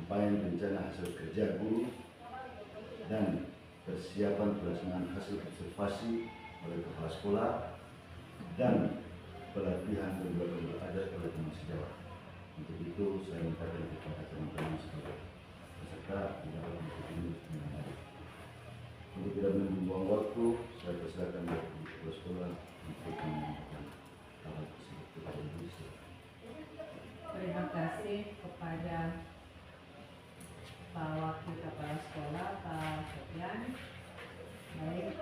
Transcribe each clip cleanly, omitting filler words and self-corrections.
penyampaian rencana hasil kerja guru dan persiapan pelaksanaan hasil observasi oleh kepala sekolah dan pelatihan berbagai adat oleh teman sejawat. Untuk itu saya mintakan kepada teman-teman sebagai peserta dapat mengikuti dengan baik. Untuk tidak membuang waktu, saya persilakan dari kepala sekolah untuk menyampaikan hal tersebut kepada ibu. Terima kasih kepada Pak Wakil Kepala Sekolah, Pak Sofian. Baik,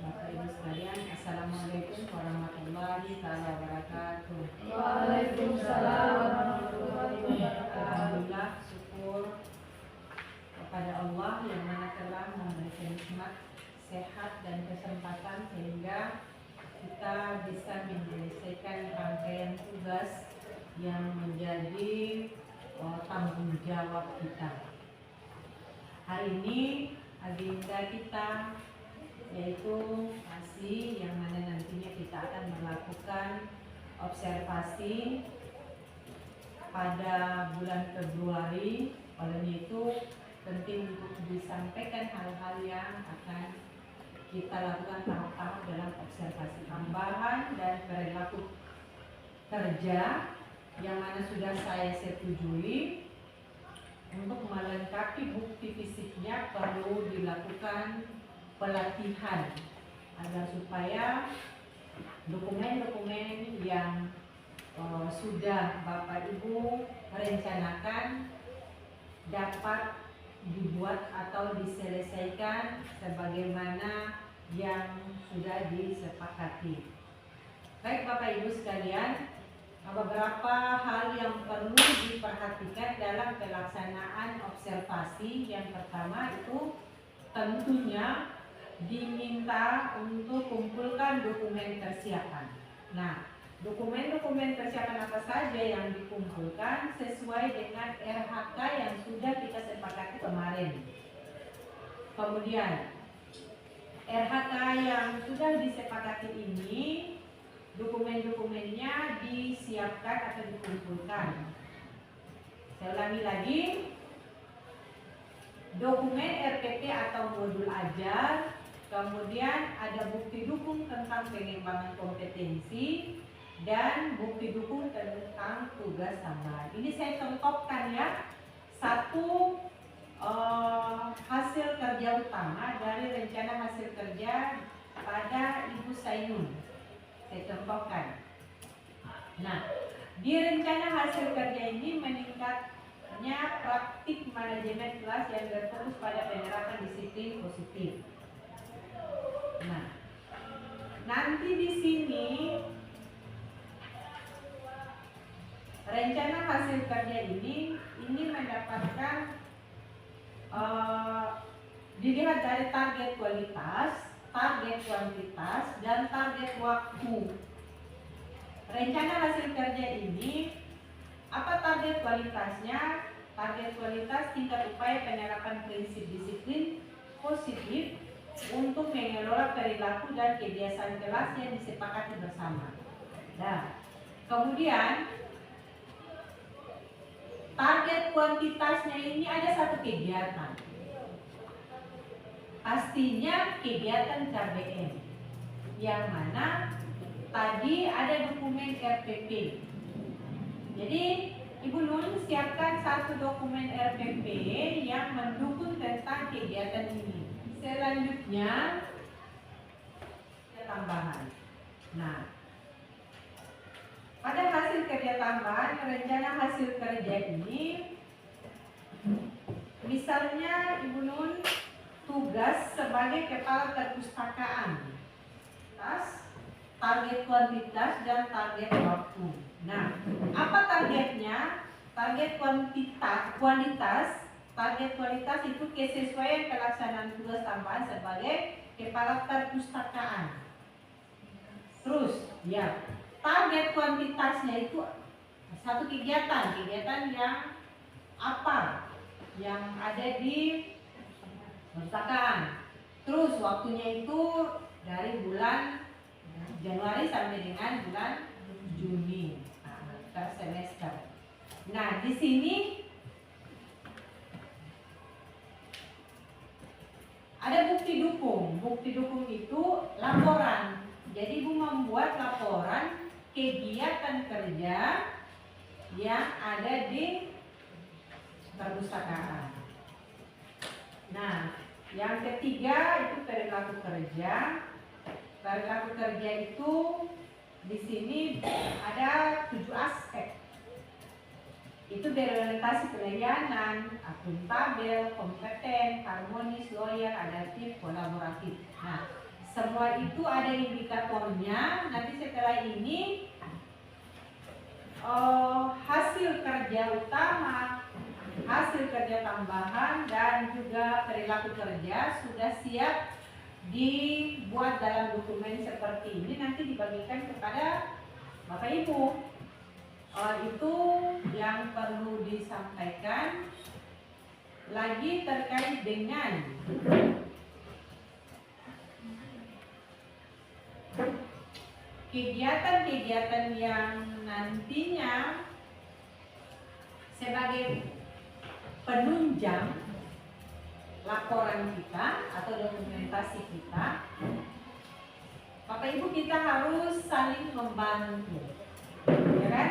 Bapak Ibu sekalian, Assalamualaikum warahmatullahi wabarakatuh. Waalaikumsalam warahmatullahi wabarakatuh. Alhamdulillah, syukur kepada Allah yang mana telah memberikan nikmat, sehat dan kesempatan sehingga kita bisa menyelesaikan rangkaian tugas yang menjadi tanggung jawab kita. Hari ini agenda kita yaitu masih yang mana nantinya kita akan melakukan observasi pada bulan Februari. Oleh itu penting untuk disampaikan hal-hal yang akan kita lakukan tahap-tahap dalam observasi tambahan dan perilaku kerja yang mana sudah saya setujui. Untuk melengkapi bukti fisiknya perlu dilakukan pelatihan agar supaya dokumen-dokumen yang sudah Bapak Ibu rencanakan dapat dibuat atau diselesaikan sebagaimana yang sudah disepakati. Baik Bapak Ibu sekalian, beberapa hal yang perlu diperhatikan dalam pelaksanaan observasi. Yang pertama itu tentunya diminta untuk kumpulkan dokumen persiapan. Nah, dokumen-dokumen persiapan apa saja yang dikumpulkan sesuai dengan RHK yang sudah kita sepakati kemarin. Kemudian RHK yang sudah disepakati ini dokumen-dokumennya disiapkan atau dikumpulkan. Saya ulangi lagi, dokumen RPP atau modul ajar, kemudian ada bukti dukung tentang pengembangan kompetensi dan bukti dukung tentang tugas tambahan. Ini saya contohkan ya, satu hasil kerja utama dari rencana hasil kerja pada Ibu Sainun. Saya contohkan. Nah, di rencana hasil kerja ini meningkatnya praktik manajemen kelas yang berfokus pada penerapan disiplin positif. Nah, nanti di sini rencana hasil kerja ini mendapatkan dilihat dari target kualitas, target kuantitas, dan target waktu. Rencana hasil kerja ini, apa target kualitasnya? Target kualitas tingkat upaya penerapan prinsip disiplin positif untuk mengelola perilaku dan kebiasaan kelas yang disepakati bersama. Nah, kemudian target kuantitasnya ini ada satu kegiatan. Pastinya kegiatan KBM, yang mana tadi ada dokumen RPP. Jadi Ibu Nun siapkan satu dokumen RPP yang mendukung tentang kegiatan ini. Selanjutnya tambahan. Nah, pada hasil kerja tambahan, rencana hasil kerja ini, misalnya Ibu Nun tugas sebagai kepala perpustakaan, target kuantitas dan target waktu. Nah, apa targetnya? Target kualitas. Target kualitas itu kesesuaian pelaksanaan tugas tambahan sebagai kepala perpustakaan. Terus, ya, target kuantitasnya itu satu kegiatan yang apa? Yang ada di perpustakaan. Terus waktunya itu dari bulan Januari sampai dengan bulan Juni, per semester. Nah, di sini ada bukti dukung. Bukti dukung itu laporan. Jadi Ibu membuat laporan kegiatan kerja yang ada di perpustakaan. Nah, yang ketiga itu perilaku kerja. Perilaku kerja itu di sini ada 7 aspek. Itu berorientasi pelayanan, akuntabel, kompeten, harmonis, loyal, adaptif, kolaboratif. Nah, semua itu ada indikatornya. Nanti setelah ini hasil kerja utama, hasil kerja tambahan, dan juga perilaku kerja sudah siap dibuat dalam dokumen seperti ini. Nanti dibagikan kepada Bapak Ibu. Itu yang perlu disampaikan. Lagi terkait dengan kegiatan-kegiatan yang nantinya sebagai penunjang laporan kita atau dokumentasi kita, Bapak Ibu, kita harus saling membantu, ya kan?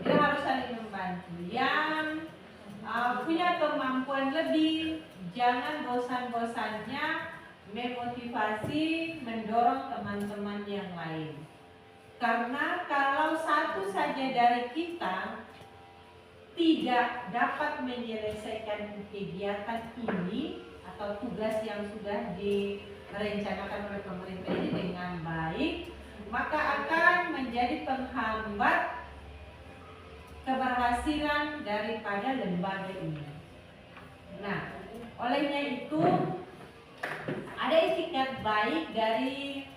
Kita harus saling membantu. Yang punya kemampuan lebih, jangan bosan-bosannya memotivasi, mendorong teman-teman yang lain. Karena kalau satu saja dari kita tidak dapat menyelesaikan kegiatan ini atau tugas yang sudah direncanakan oleh pemerintah ini dengan baik, maka akan menjadi penghambat keberhasilan daripada lembaga ini. Nah, olehnya itu ada itikat baik dari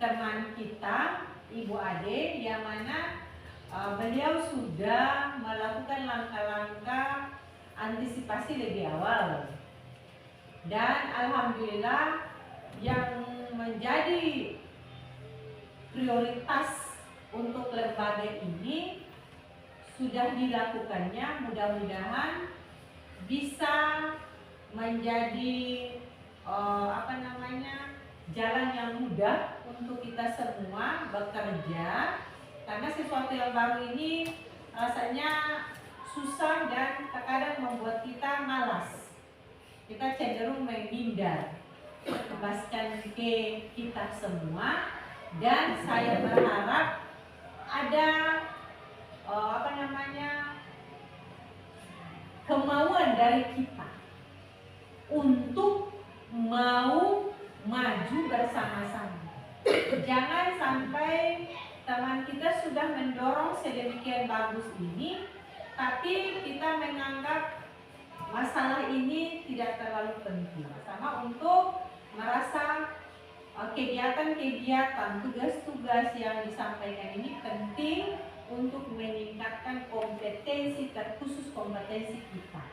teman kita, Ibu Ade, yang mana beliau sudah melakukan langkah-langkah antisipasi lebih awal. Dan alhamdulillah yang menjadi prioritas untuk lembaga ini sudah dilakukannya. Mudah-mudahan bisa menjadi jalan yang mudah untuk kita semua bekerja, karena sesuatu yang baru ini rasanya susah dan terkadang membuat kita malas. Kita cenderung menghindar, lepaskan ke kita semua. Dan saya berharap ada kemauan dari kita untuk mau maju bersama-sama. Jangan sampai teman kita sudah mendorong sedemikian bagus ini, tapi kita menganggap masalah ini tidak terlalu penting. Sama untuk merasa kegiatan-kegiatan, tugas-tugas yang disampaikan ini penting untuk meningkatkan kompetensi, terkhusus kompetensi kita.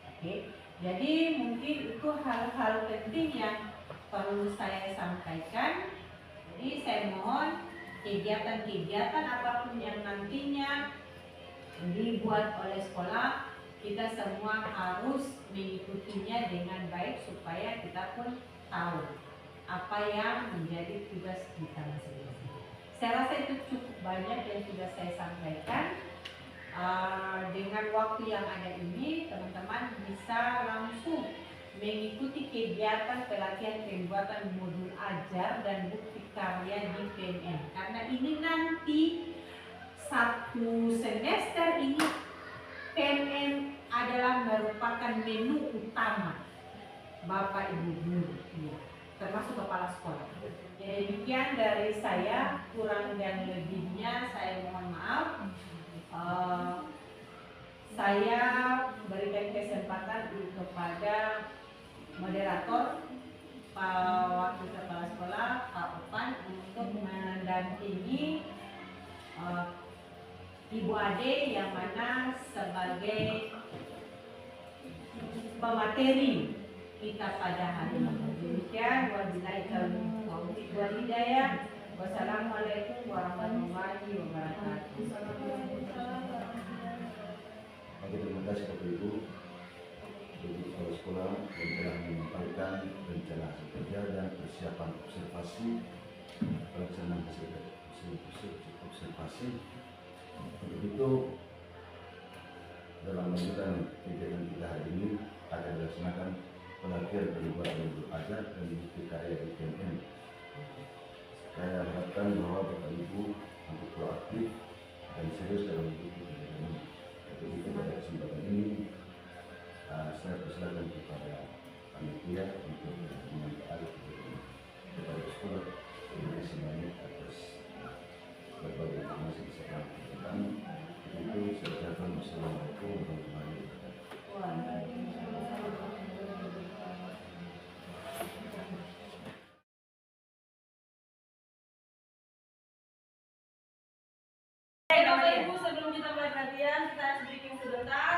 Oke, jadi mungkin itu hal-hal penting yang perlu saya sampaikan. Jadi saya mohon kegiatan-kegiatan apapun yang nantinya dibuat oleh sekolah, kita semua harus mengikutinya dengan baik supaya kita pun tahu apa yang menjadi tugas kita masing-masing. Saya rasa itu cukup banyak yang sudah saya sampaikan. Dengan waktu yang ada ini, teman-teman bisa langsung mengikuti kegiatan pelatihan pembuatan modul ajar dan bukti karya di PNN. Karena ini nanti satu semester ini PNN adalah merupakan menu utama Bapak Ibu guru, ya, termasuk kepala sekolah. Jadi demikian dari saya, kurang dan lebihnya saya mohon maaf. Saya berikan kesempatan kepada moderator Pak Wakil Kepala Sekolah Pak Opan untuk mendampingi Ibu Ade yang mana sebagai pemateri kita pada hari ini. Demikian, wabillahi taufiq wal hidayah. Wassalamualaikum warahmatullahi wabarakatuh. Terima kasih Bapak Ibu. bagi kepala sekolah yang telah menyampaikan rencana hasil kerja dan persiapan observasi pelaksanaan hasil observasi. Untuk itu, dalam lanjutan kegiatan kita hari ini akan dilaksanakan pelatihan pembuatan modul ajar dan bukti karya di PNM. Saya harapkan bahwa Bapak Ibu untuk proaktif dan serius dalam mengikuti kegiatan ini. Untuk itu pada kesempatan ini saya persilakan kepada panitia untuk menyampaikan kepada sekolah. Terima kasih banyak atas berbagai informasi yang saya berikan. Itu saya ucapkan wassalamualaikum warahmatullahi wabarakatuh. Bapak Ibu, sebelum kita mulai latihan, kita sedikit sebentar.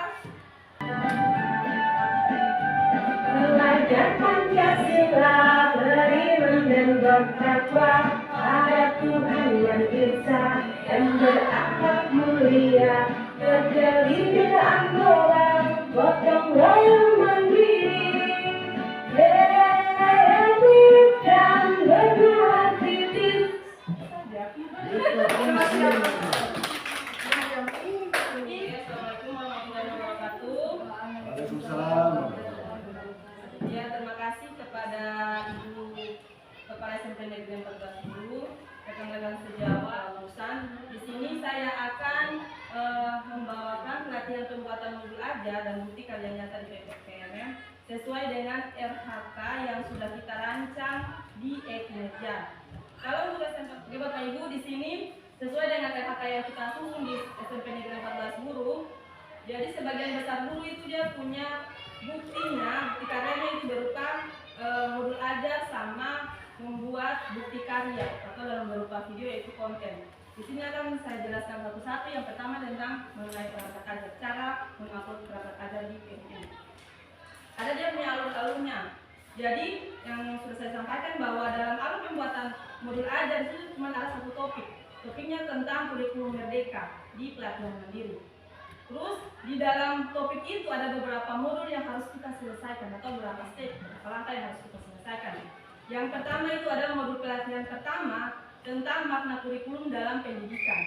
Belajar Pancasila, beriman dan bertakwa pada Tuhan yang Esa dan berakhlak mulia, berdiri dengan doa, gotong royong mandiri, kreatif dan berdoa kritis. Assalamualaikum warahmatullahi wabarakatuh. Waalaikumsalam. Ya, terima kasih kepada Ibu Kepala SMP Negeri 14 Guru, rekan-rekan sejawat lulusan. Di sini saya akan membawakan pelatihan pembuatan modul ajar dan bukti karya nyata di PNM sesuai dengan RHK yang sudah kita rancang di Ekmeja. Kalau untuk SMP Bapak Ibu di sini sesuai dengan RHK yang kita susun di SMP Negeri 14 Guru, jadi sebagian besar guru itu dia punya buktinya, bukti karyanya itu berupa modul ajar sama membuat bukti karya atau dalam berupa video yaitu konten. Di sini akan saya jelaskan satu-satu. Yang pertama tentang mengenai perangkat ajar, cara mengupload perangkat ajar di PNM. Ada dia punya alur-alurnya. Jadi yang sudah saya sampaikan bahwa dalam alur pembuatan modul ajar itu cuma ada satu topik. Topiknya tentang kurikulum merdeka di pelatihan mandiri. Terus di dalam topik itu ada beberapa modul yang harus kita selesaikan atau beberapa step, beberapa langkah yang harus kita selesaikan. Yang pertama itu adalah modul pelatihan pertama tentang makna kurikulum dalam pendidikan.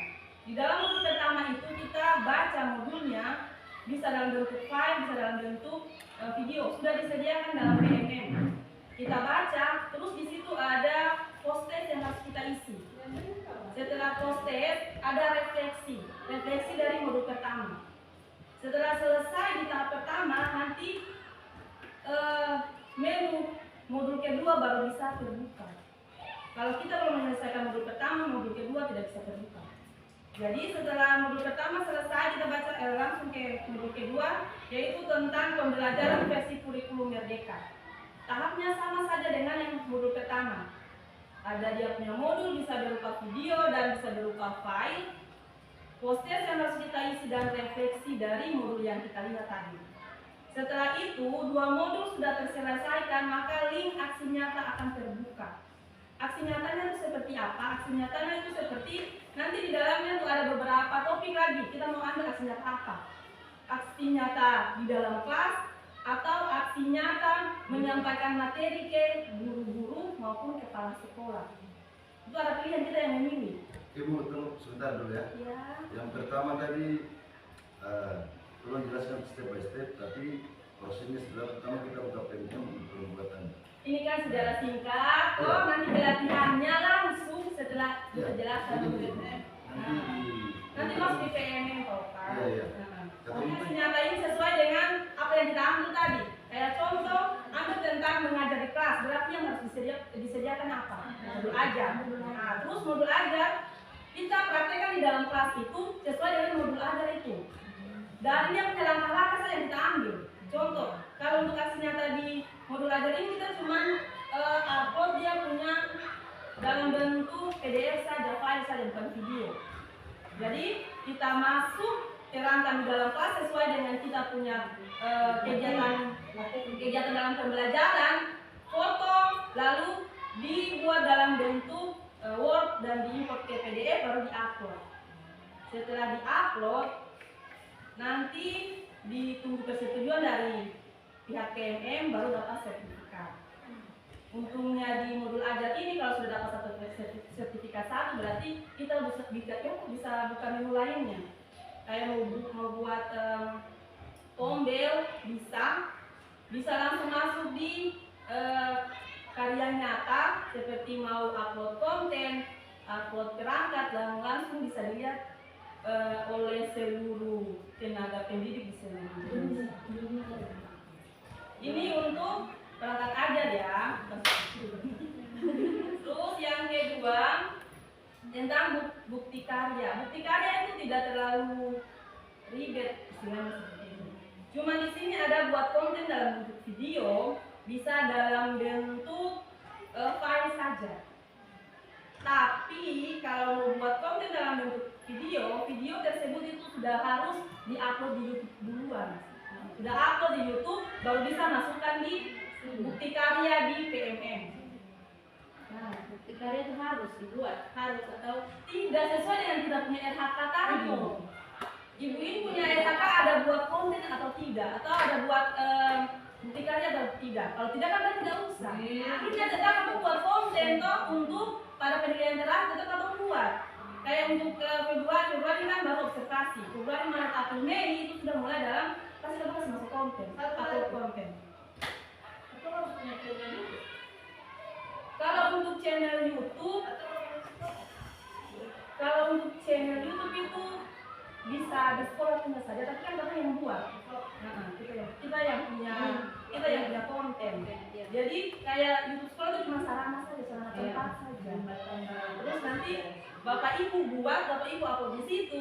Di dalam modul pertama itu kita baca modulnya, bisa dalam bentuk file, bisa dalam bentuk video, sudah disediakan dalam PNM. Kita baca, terus di situ ada post-test yang harus kita isi. Setelah post-test ada refleksi dari modul pertama. Setelah selesai di tahap pertama, nanti menu modul kedua baru bisa terbuka. Kalau kita belum menyelesaikan modul pertama, modul kedua tidak bisa terbuka. Jadi setelah modul pertama selesai, kita baca langsung ke modul kedua, yaitu tentang pembelajaran versi kurikulum merdeka. Tahapnya sama saja dengan yang modul pertama. Ada dia punya modul, bisa berupa video dan bisa berupa file. Post-test yang harus kita isi dan refleksi dari modul yang kita lihat tadi. Setelah itu, dua modul sudah terselesaikan, maka link aksi nyata akan terbuka. Aksi nyatanya itu seperti apa? Aksi nyatanya itu seperti nanti di dalamnya itu ada beberapa topik lagi. Kita mau ambil aksi nyata apa? Aksi nyata di dalam kelas atau aksi nyata menyampaikan materi ke guru-guru maupun kepala sekolah. Itu ada pilihan kita yang memilih. Ibu tunggu sebentar dulu ya. Ya. Yang pertama tadi tolong jelaskan step by step, tapi prosesnya setelah pertama kita buka PNM untuk pembuatan. Ini kan sejarah singkat. Oh, nanti pelatihannya langsung setelah kita jelaskan. Nanti masuk di PNM kok kan. Iya. Aksi nyata ini sesuai dengan apa yang kita ambil tadi. Kayak contoh, ambil tentang mengajar di kelas, berarti yang harus disediakan apa? Modul ajar. Nah, terus modul ajar kita praktekkan di dalam kelas itu sesuai dengan modul ajar itu. Dan dia punya langkah-langkah saja yang kita ambil. Contoh, kalau untuk aksi nyata di modul ajar ini kita cuma upload dia punya dalam bentuk PDF saja, file saja, bukan video. Jadi kita masuk terangkan di dalam kelas sesuai dengan kita punya kegiatan dalam pembelajaran, foto, lalu dibuat dalam bentuk Word dan diimport ke PDF baru diupload. Setelah diupload, nanti ditunggu persetujuan dari pihak PMM baru dapat sertifikat. Untungnya di modul ajar ini kalau sudah dapat satu sertifikat satu berarti kita bisa buka menu lainnya. Kayak mau buat tombel bisa langsung masuk di karya nyata seperti mau upload konten, upload perangkat dan langsung bisa dilihat oleh seluruh tenaga pendidik di seluruh Indonesia. Ini untuk perangkat ajar ya. Terus yang kedua tentang bukti karya. Bukti karya itu tidak terlalu ribet istilahnya seperti itu. Cuma di sini ada buat konten dalam bentuk video, bisa dalam bentuk file saja. Tapi kalau mau buat konten dalam bentuk video tersebut itu sudah harus diupload di YouTube duluan. Sudah upload di YouTube baru bisa masukkan di bukti karya di PMM. Nah, bukti karya itu harus dibuat, harus atau Tidak sesuai dengan kita punya RHK tadi. Ibu ini punya RHK ada buat konten atau tidak, atau ada buat bukti karya atau tidak. Kalau tidak kan kita tidak usah. Akhirnya tetap kamu buat konten toh untuk para penilaian terakhir tetap kamu buat. Kayak untuk Februari kan baru observasi. Februari, Maret, April, Mei itu sudah mulai dalam pasti kamu harus masuk konten, upload konten. Kalau untuk channel YouTube itu bisa di sekolah punya saja, tapi kan kita yang buat. Kita yang punya konten. Jadi kayak YouTube sekolah itu cuma sarana saja, sarana tempat saja. Terus nanti Bapak Ibu upload di situ,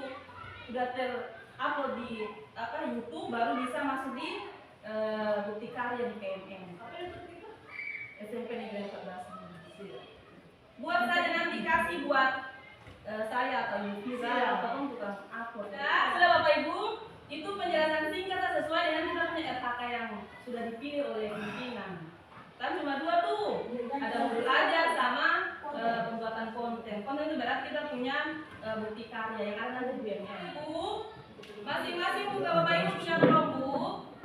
sudah terupload di YouTube, baru bisa masuk di bukti karya di PMM. SMP Negeri 14. Buat saja nanti kasih buat saya atau Yufira atau untuk upload. Nah, sudah Bapak Ibu, itu penjelasan singkat sesuai dengan kita punya RHK yang sudah dipilih oleh pimpinan. Kan cuma dua tuh, ada modul ajar sama pembuatan konten. Konten itu berarti kita punya bukti karya yang ada nanti di PMM. Masing-masing buka Bapak Ibu punya Chromebook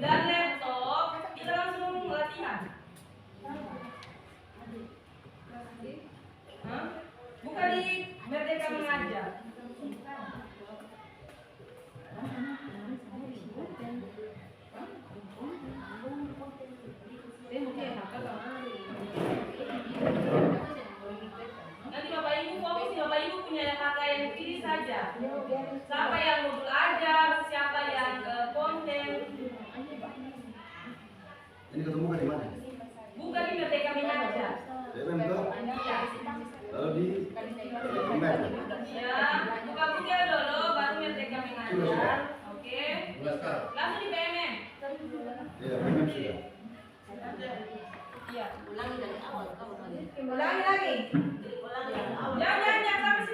dan laptop, kita langsung latihan. Buka di Merdeka Mengajar. Nanti Bapak Ibu fokus, Bapak Ibu punya RHK yang pilih saja. Siapa yang modul ajar, siapa yang konten. Ini ketemu kan di mana? Buka di Merdeka Mengajar. PMM tuh? Iya. Lalu di PMM. Ya, buka buka dulu, baru Merdeka Mengajar. Oke. Langsung di PMM. Iya, PMM sudah. Iya. ulangi dari awal kamu tadi. Ulangi lagi. Jangan sampai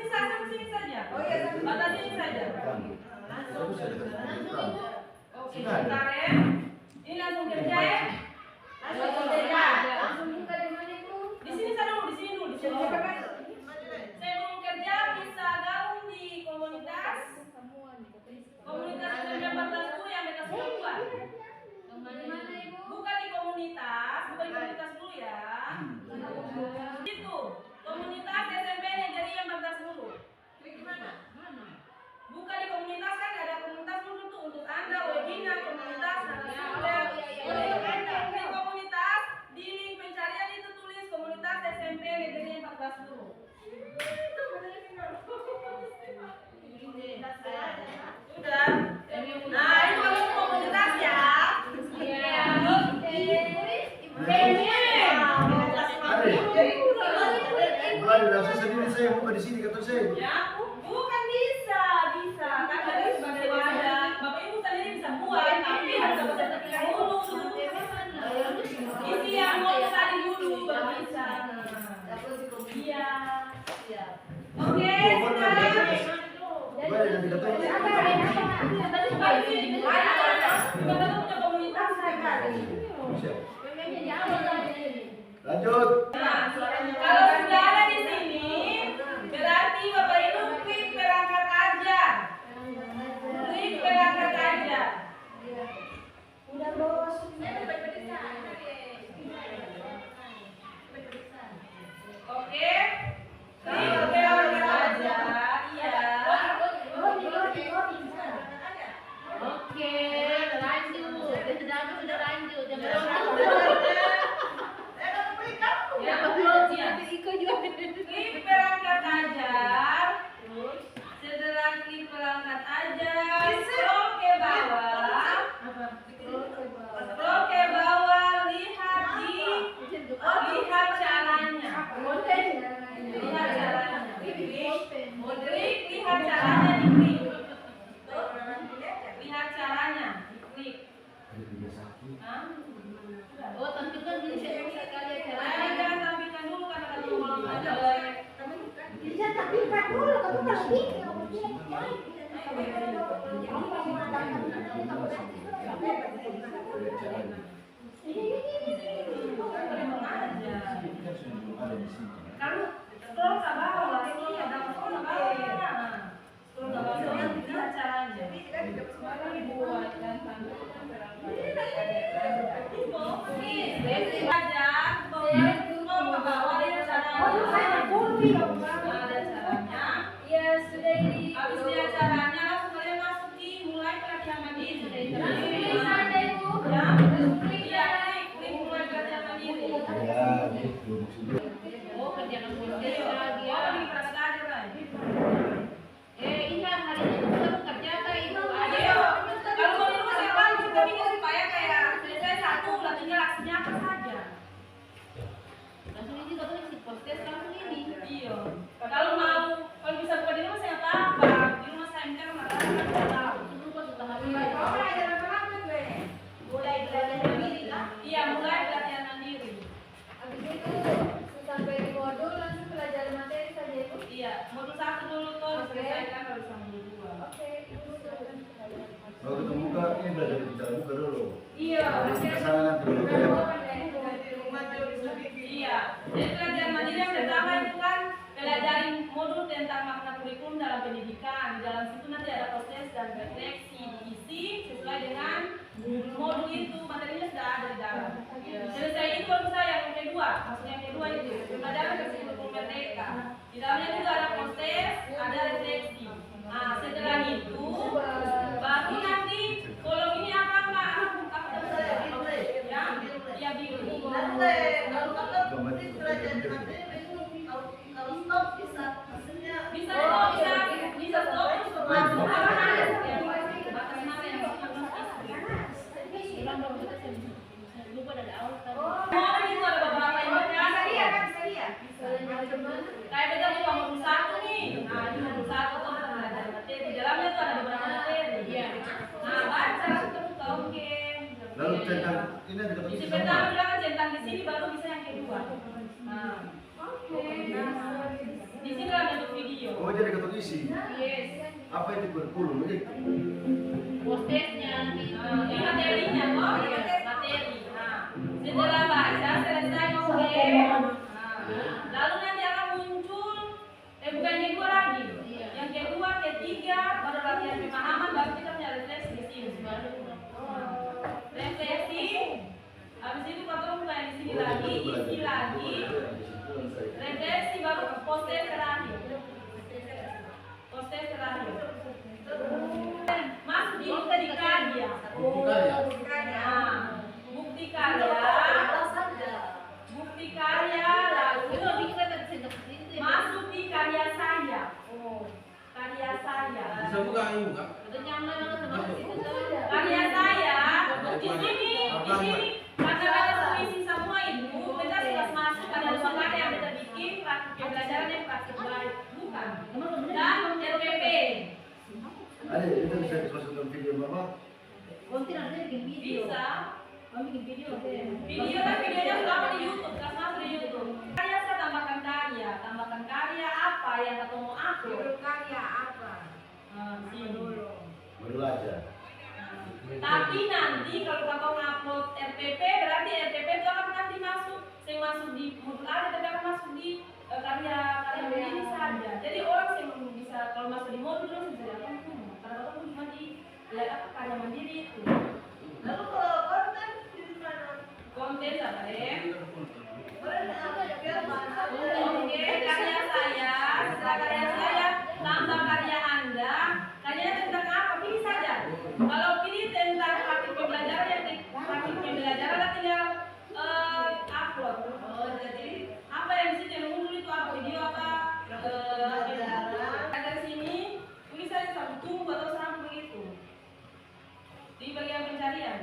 sini saja. Oh iya, batas sini saja. Lalu saya dekat. Oke, sebentar ya. Ini langsung kerja ya. Langsung kerja. Langsung buka di mana itu? Di sini dulu. Sebelum kerja bisa gabung di komunitas. Komunitas 19 yang beta sudah buat. Mana ibu? Buka di komunitas dulu ya. Itu komunitas SMP Negeri 14 dulu. Klik mana? Buka di komunitas kan ada komunitas dulu tuh untuk Anda webinar komunitas narasumber. Di komunitas di link pencarian itu tulis komunitas SMP Negeri 14 dulu. Sudah. Nah, itu kalau komunitas ya. Bukan, langsung sendiri saya buka di sini kata saya. Ya, bukan bisa. Kan ada sebagai wadah. Bapak Ibu sendiri bisa buat, tapi harus dapat sertifikat dulu. Isi yang mau tadi dulu baru bisa. Iya. Oke, sekarang. Bukan yang kita tahu. Kita punya komunitas Siap. Lanjut. Nah, kalau sudah ada di sini, berarti Bapak Ibu klik perangkat ajar. Udah bos. Bisa tapi kan dulu kamu kalau ini Kalau scroll ke bawah, ini ada scroll ke bawah. Scroll ke bawah yang dilihat caranya. Buat dan belajar, scroll ke bawah ada caranya. Ada caranya. ya sudah ini Habis lihat caranya, langsung kalian masuki mulai pelatihan mandiri. ada ibu Ya, iya, klik mulai pelatihan mandiri. Ya, gitu maksudnya. oh kerjakan dulu Lagi ya, di praktek aja kan. ini hari ini kamu kerja kayak itu Ayo, kalau mau di rumah saya bantu juga bikin supaya kayak selesai satu, udah tinggal aksinya apa saja. langsung ini kamu isi postes langsung ini Iya. Kalau bisa buka di rumah saya apa? Di rumah saya kan nggak tahu. itu kok sudah hari Mulai belajar mandiri kan? Iya, mulai pelatihan mandiri. habis itu sampai di modul langsung pelajari materi saja ibu Iya, modul 1 dulu tuh diselesaikan baru sama modul 2. oke ibu Kalau ketemu muka, ini belajar bicara muka dulu. Iya, Ke sana nanti dulu kayak iya. Jadi pelajaran mandiri yang pertama itu kan pelajari modul tentang makna kurikulum dalam pendidikan. Di dalam situ nanti ada proses dan refleksi diisi sesuai dengan modul itu, materinya sudah ada di dalam. Selesai itu baru saya yang kedua, maksudnya yang kedua itu pelajaran versi kurikulum merdeka. Di dalamnya juga ada proses, ada refleksi. Nah, setelah itu baru nanti kolom ini apa Pak? Ya, biru. Bisa stop terus masuk apa ada batas mana yang lupa dari awal kan mau itu ada beberapa indikasi kayak beda buka modul 1 nih. Nah, ini modul 1 tuh ada materi di dalamnya tuh ada beberapa materi. Nah, baca terbuka oke. lalu centang ini ada ketemu Isi sama. pertama bilang centang di sini baru bisa yang kedua. Nah, di sini dalam bentuk video. Oh, jadi ketemu isi. Yes. Apa itu kurikulum? Ini postesnya Ini materinya toh, materi. Nah, setelah baca selesai oke. Nah, lalu nanti akan muncul bukan yang kedua lagi. Yang kedua, ketiga baru latihan pemahaman, baru kita punya refleksi di sini. Refleksi. Habis itu kalau buka yang di sini lagi, isi lagi. Refleksi baru poster terakhir. Poster terakhir. Masuk di bukti karya. Nah, bukti karya. Bukti karya lalu masuk di karya saya. Karya saya. Bisa buka ibu kak? Karya saya di sini kata-kata puisi semua itu kita sudah masuk ada soal yang kita bikin praktik pembelajaran yang praktik baik bukan dan RPP. ada itu bisa dimasukkan video apa? Bisa video kan videonya sudah ada di YouTube, kan masuk di YouTube. Karya saya tambahkan karya apa yang ketemu aku. Sini. Baru aja. Tapi nanti kalau kakak ngupload RPP berarti RPP itu akan nanti masuk di modul A tapi akan masuk di karya ini saja. Jadi orang yang bisa kalau masuk di modul terus bisa lihat karena kakak cuma di karya mandiri itu. Lalu kalau konten di mana? Konten apa deh? Boleh Oke, karya saya, setelah karya saya tambah karya Anda. Karyanya tentang apa? Pilih saja. Kalau pilih tentang praktik pembelajaran tinggal upload. Jadi apa yang di situ yang muncul itu apa? Video apa? Dari sini tulis saja satu tunggu atau serang begitu. Di bagian pencarian.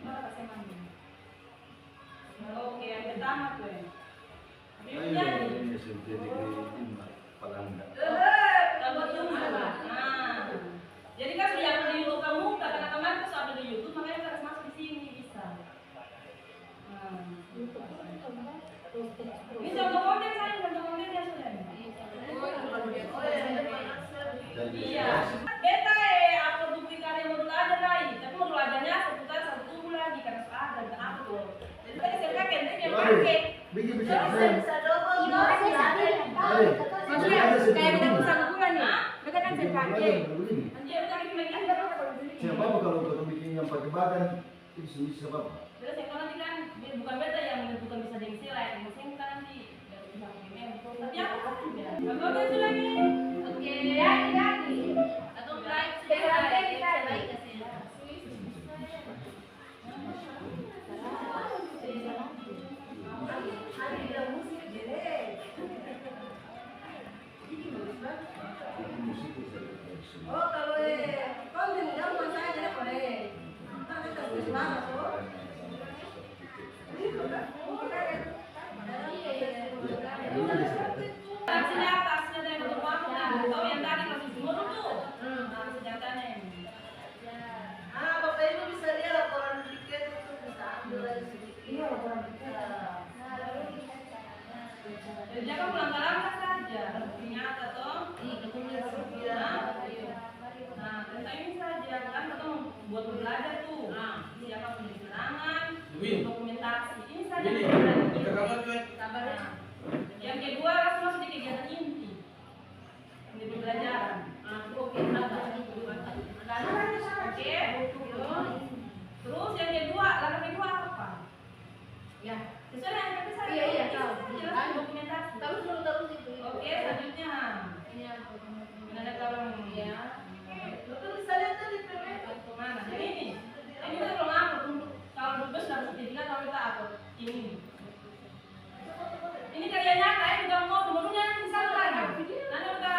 Mana saya mandi? Oke, yang pertama tuh. Ini SMP negeri Palangga. Tambah tunggu. Nah, jadi kan sudah ada di YouTube kamu, kata-kata kemarin terus ada di YouTube, makanya kita harus masuk di sini bisa. Nah. Ini contoh konten saya, contoh konten Maksudnya kayak kita pesan bulan nih. Kita kan Belajar sengaja. dulu ini. Nanti kita bikin Siapa apa kalau kita bikin yang pakai badan itu bisa apa? terus yang nanti kan bukan beta yang menentukan bisa jadi sila yang mesin kan nanti dari pihak BPM. Tapi apa saja? Bapak baca lagi. Oke. Jadi. Atau baik sudah baik kasih. Musik itu tradisional. Oh, kalau konten gampang saya jadi boleh. Kita kasih semangat tuh. Aksinya apa? Aksinya dari bentuk apa? Tahu yang tadi masih semua tuh. Nah, senjatanya ini. Ah, Bapak Ibu bisa lihat laporan tiket itu bisa ambil dari sini. Iya, laporan tiket. Jadi dia kan langkah-langkah saja. Ternyata toh. Nah, tentang ini saja kan kita buat belajar tuh. Siapa punya keterangan, dokumentasi. Ini saja. Sabar ya. Yang kedua harus masuk di kegiatan inti. Ini pembelajaran. Oke. Terus yang kedua, langkah kedua apa? Ya, sesuai dengan yang saya. Iya, tahu. Jelas dokumentasi. Terus itu. Oke, selanjutnya. Ini apa? Ada kalau ya. Betul bisa lihat tadi PPT. Mana? Yang ini. Ini kita belum upload. Kalau dubes dapat sertifikat kalau kita upload ini. Ini karya nyata ya, juga mau modulnya nanti salah lagi. Nanti kita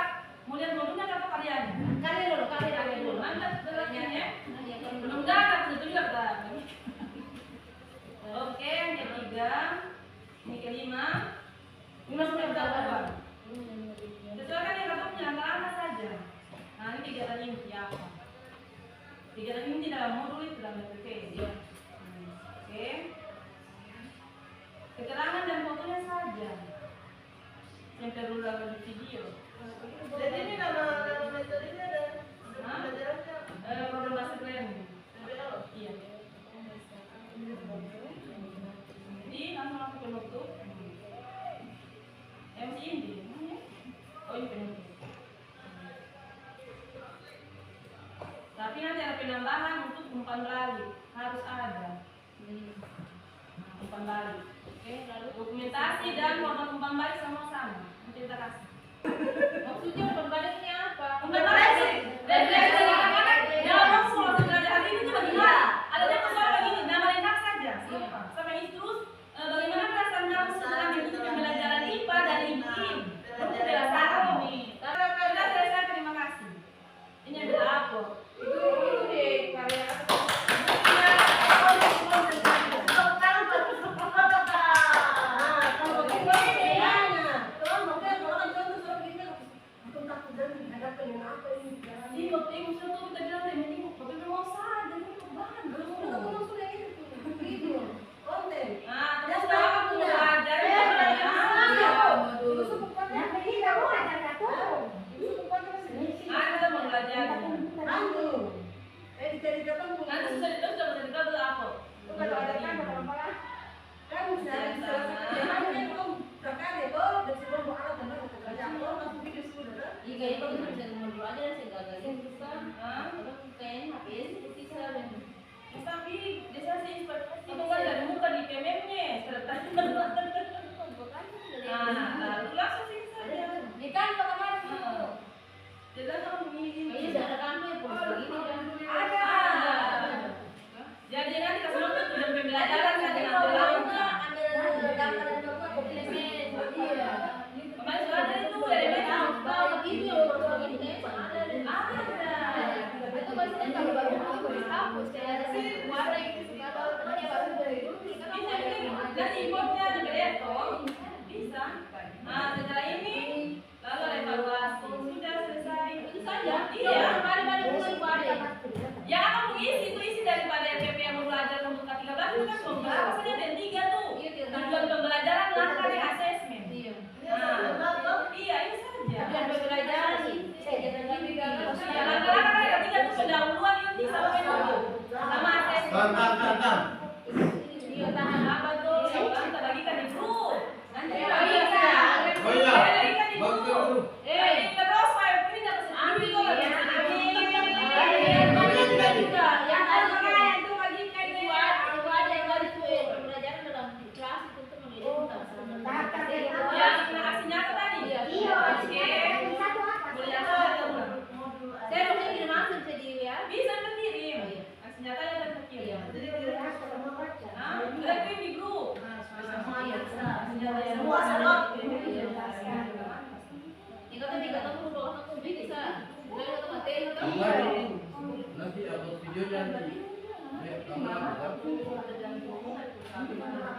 mau lihat modulnya apa kalian? Kali dulu. Nanti terusnya ya. Belum dapat itu juga kita. Oke, yang ketiga, ini kelima. Ini masuk ke dalam. Sesuaikan yang kata punya langkah saja. Nah, ini kegiatan inti apa? Kegiatan inti dalam modul itu dalam PPT. Oke. Keterangan dan fotonya saja. Yang perlu dapat di video. Jadi ini nama metodenya ada Hah? pelajarannya. Program bahasa Keren. PBL. Iya. Jadi langsung masuk ke penutup. MC ini. Oh ini penutup. Tapi nanti ada penambahan untuk umpan balik. Harus ada. Umpan balik. Oke, lalu dokumentasi dan format umpan balik sama-sama. Nanti kita kasih. Maksudnya umpan baliknya apa? Umpan balik sih. Dan dalam proses belajar hari ini tuh bagaimana? Adanya persoalan begini, nama lengkap saja. Sampai ini terus bagaimana perasaan kamu setelah mengikuti pembelajaran IPA dan IBIM? Penjelasan ini. Kita selesai, terima kasih. Ini yang kita upload. Itu deh karya. Tapi desa sih itu kan dari muka di PMM-nya, serta lalu langsung sih saja. Ini kan kemarin itu. Jelas kamu ini. Ini ada kami pun begini kan. Ada. Jadi nanti kasih nonton tuh dan pembelajaran saja Ada gambar dan coba komplement. Iya. Kemarin sudah ada itu elemen Bawa video begini ada. Itu pasti kalau baru hapus kayak ada warna itu suka tahu temannya baru dari dulu bisa dan importnya di laptop bisa. Nah setelah ini lalu ada evaluasi sudah selesai itu saja. Iya. Kemarin mulai pada. Ya kamu isi daripada PP yang belajar untuk K13 itu kan pembelajaran saja dan 3 tuh. Tujuan pembelajaran langkah dan asesmen. Iya. Iya ini saja. Tujuan pembelajaran sih. Ya langkah-langkah ada 3 tuh pendahuluan inti sampai dulu sama asesmen. Iya tahan apa tuh? Kita bagikan di grup. Nanti bagikan. Oh iya. Bagikan di grup. terus Pak ini dapat Ambil sedikit kok. ya. Yang ada makanya itu lagi kayak gitu. Yang kasih nyata tadi. Iya. Oke. Boleh nyata atau enggak? Saya mau kirim langsung ke dia ya. Bisa terkirim. Kasih nyatanya dan terkirim. Hah? Berarti di grup. Semua salon. Ikaw tadi ketemu bawa aku bisa. Udah ketemu materi kan? Nanti upload videonya nanti. Ya, kamu upload.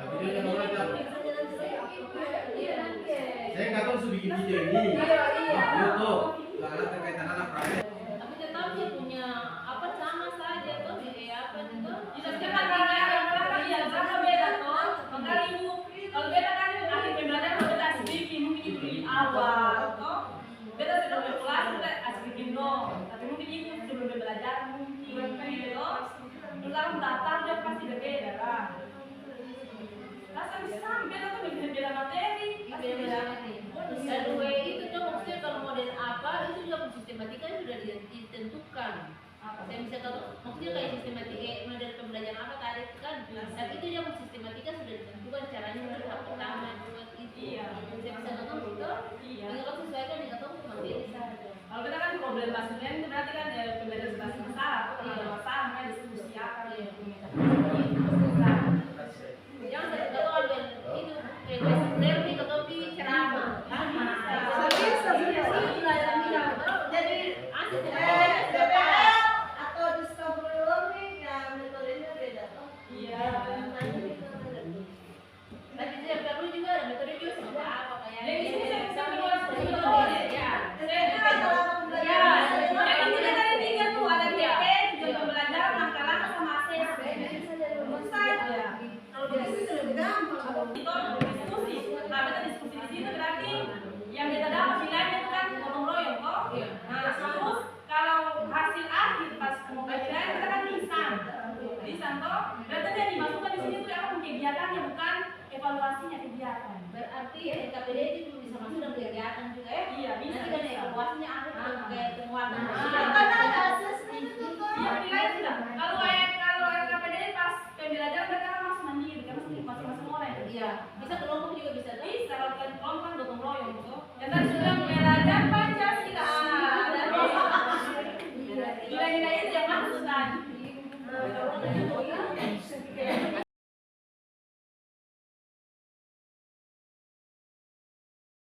Videonya mau aja. Saya nggak tahu harus bikin video ini. YouTube. Karena terkaitan anak praktek. Tapi tetap dia punya apa sama saja tuh apa itu? Tidak jangan karena ya karena beda toh. Makanya ibu kalau beda kan akhir pembelajaran kalau kita sedikit mungkin ibu di awal toh. Beda sudah berkelas kita sedikit dong. Tapi mungkin ibu sebelum belajar mungkin gitu. Terus aku datang dia pasti berbeda lah. Rasa sama beda tuh beda materi. Beda materi. Dan dua itu tuh maksudnya kalau model apa itu juga sistematika sudah ditentukan. Saya bisa tahu maksudnya kayak sistematika model pembelajaran apa tadi kan. Tapi itu yang sistematika sudah ditentukan caranya mulai tahap pertama buat itu. Iya. Saya bisa tahu betul. Iya. Tinggal sesuaikan dengan tahu materi saja. Kalau kita kan problem bahasanya itu berarti kan ya pembelajaran bahasa masalah. Kalau masalah kan diskusi apa ya. Jangan tahu ambil itu kayak nih tetapi ceramah. Jadi Asik DPL atau discovery learning yang metodenya beda toh. Iya. tapi saya perlu juga ada metode juga sama apa kayak Jadi ini saya bisa membuat metode ya. Saya kan dalam Ya, pembelajaran yang ini tadi tiga tuh ada PP, juga pembelajaran, langkah-langkah sama ACC. Saja. kalau begitu lebih gampang. Itu diskusi. Nah, kita diskusi di sini berarti yang kita dapat nilainya itu kan gotong royong toh. Nah, terus kalau hasil akhir pas mau nilai kita kan lisan. Lisan toh. Berarti yang dimasukkan di sini tuh apa kegiatannya bukan evaluasinya kegiatan. berarti KPD itu bisa masuk dalam kegiatan juga ya Iya, bisa. nanti kan evaluasinya ada kayak temuan Kan ada asesmen itu toh. Iya, nilai sudah. Kalau KPD pas pembelajaran mereka kan masuk mandiri, karena masing-masing orang. iya bisa kelompok juga bisa tuh Bisa kalau kalian kelompok kan gotong royong tuh. Dan tadi sudah belajar Pak